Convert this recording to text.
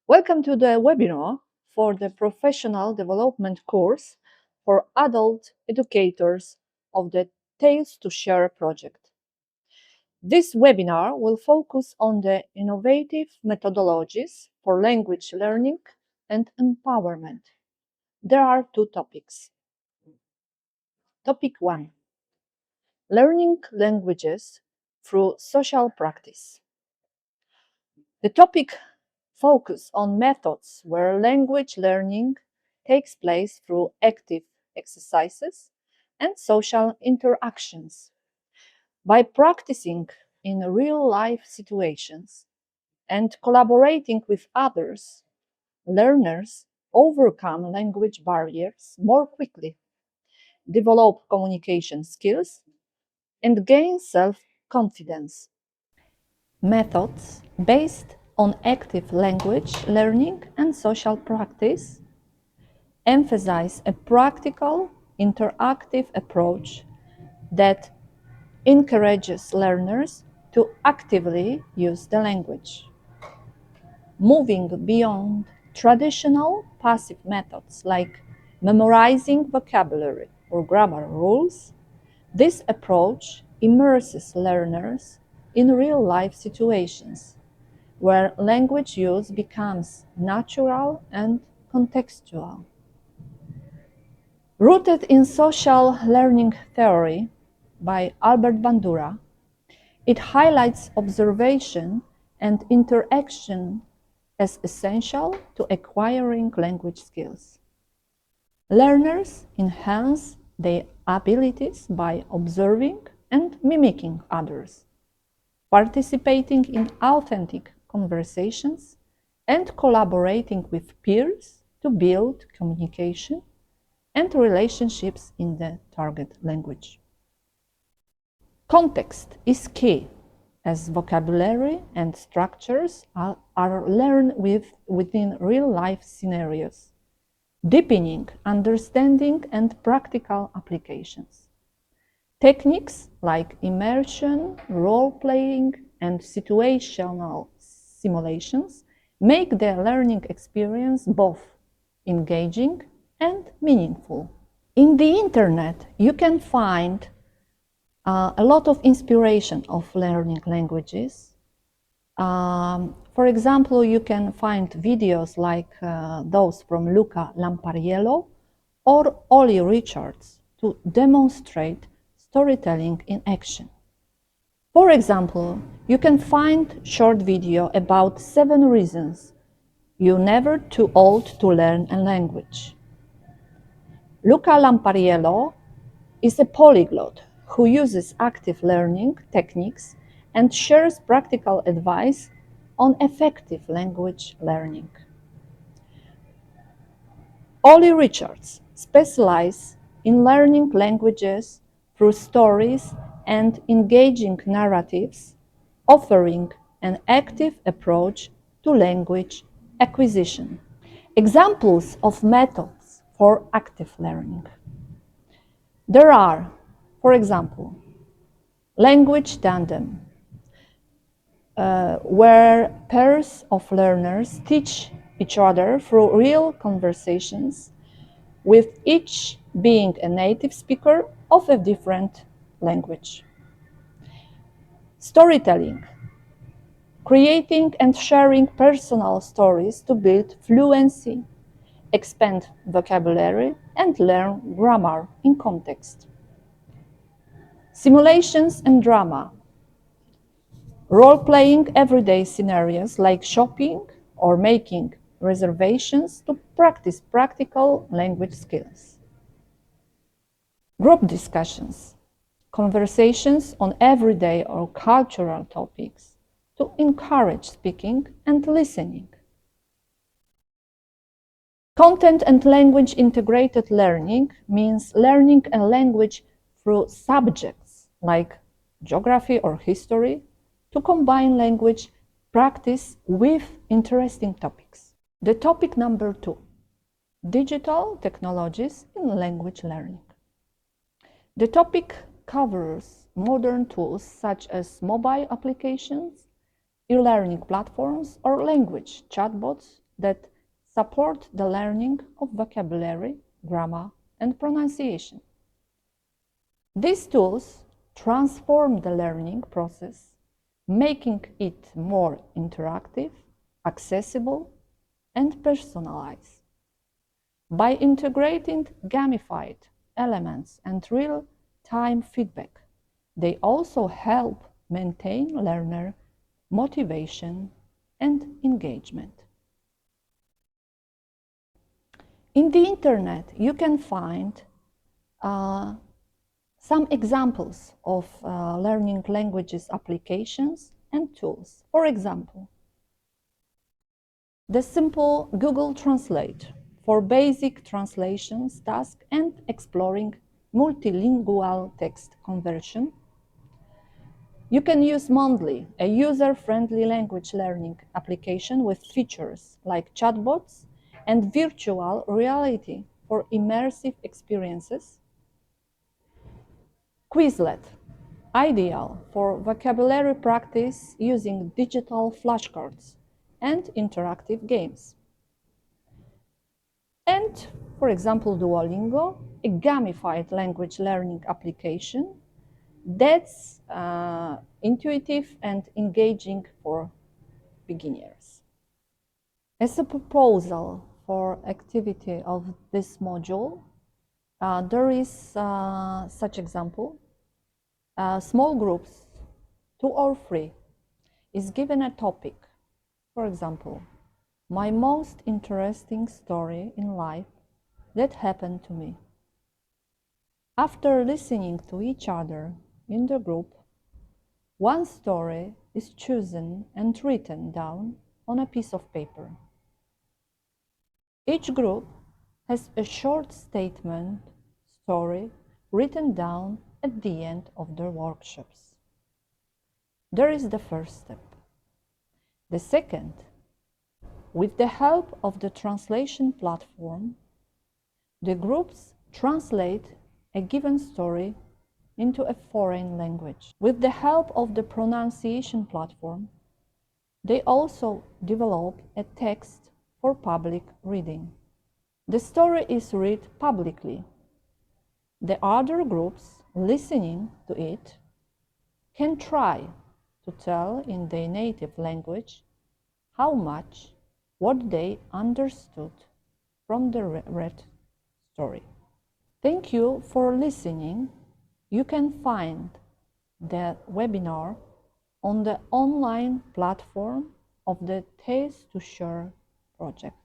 Welcome to the webinar for the Professional Development course for adult educators of the TALES2SHARE project. This webinar will focus on the innovative methodologies for language learning and empowerment. There are two topics. Topic 1. Learning languages through social practice. The topic focus on methods where language learning takes place through active exercises and social interactions. By practicing in real-life situations and collaborating with others, learners overcome language barriers more quickly, develop communication skills, and gain self-confidence. Methods based on active language learning and social practice emphasize a practical, interactive approach that encourages learners to actively use the language. Moving beyond traditional passive methods like memorizing vocabulary or grammar rules, this approach immerses learners in real-life situations where language use becomes natural and contextual. Rooted in social learning theory by Albert Bandura, it highlights observation and interaction as essential to acquiring language skills. Learners enhance their abilities by observing and mimicking others, participating in authentic conversations, and collaborating with peers to build communication and relationships in the target language. Context is key, as vocabulary and structures are learned within real-life scenarios, deepening understanding and practical applications. Techniques like immersion, role-playing, and situational simulations make the learning experience both engaging and meaningful. In the internet, you can find a lot of inspiration of learning languages. For example, you can find videos like those from Luca Lampariello or Ollie Richards to demonstrate storytelling in action. For example, you can find short video about 7 reasons you're never too old to learn a language. Luca Lampariello is a polyglot who uses active learning techniques and shares practical advice on effective language learning. Ollie Richards specializes in learning languages through stories and engaging narratives, offering an active approach to language acquisition. Examples of methods for active learning. There are, for example, language tandem, where pairs of learners teach each other through real conversations, with each being a native speaker of a different language. Storytelling, creating and sharing personal stories to build fluency, expand vocabulary, and learn grammar in context. Simulations and drama, role-playing everyday scenarios like shopping or making reservations to practice practical language skills. Group discussions, conversations on everyday or cultural topics to encourage speaking and listening. Content and language integrated learning means learning a language through subjects like geography or history to combine language practice with interesting topics. The topic number 2, digital technologies in language learning. The topic covers modern tools such as mobile applications, e-learning platforms, or language chatbots that support the learning of vocabulary, grammar, and pronunciation. These tools transform the learning process, making it more interactive, accessible, and personalized. By integrating gamified elements and real-time feedback, they also help maintain learner motivation and engagement. In the internet, you can find some examples of learning languages applications and tools. For example, the simple Google Translate for basic translations tasks and exploring multilingual text conversion. You can use Mondly, a user-friendly language learning application with features like chatbots and virtual reality for immersive experiences. Quizlet, ideal for vocabulary practice using digital flashcards and interactive games. And, for example, Duolingo, a gamified language learning application that's intuitive and engaging for beginners. As a proposal for activity of this module, there is such example. Small groups, 2 or 3, is given a topic. For example, my most interesting story in life that happened to me. After listening to each other in the group, one story is chosen and written down on a piece of paper. Each group has a short statement story written down at the end of their workshops. There is the first step. The second, with the help of the translation platform, the groups translate a given story into a foreign language. With the help of the pronunciation platform, they also develop a text for public reading. The story is read publicly. The other groups listening to it can try to tell in their native language how much what they understood from the read story. Thank you for listening. You can find the webinar on the online platform of the TALES2SHARE project.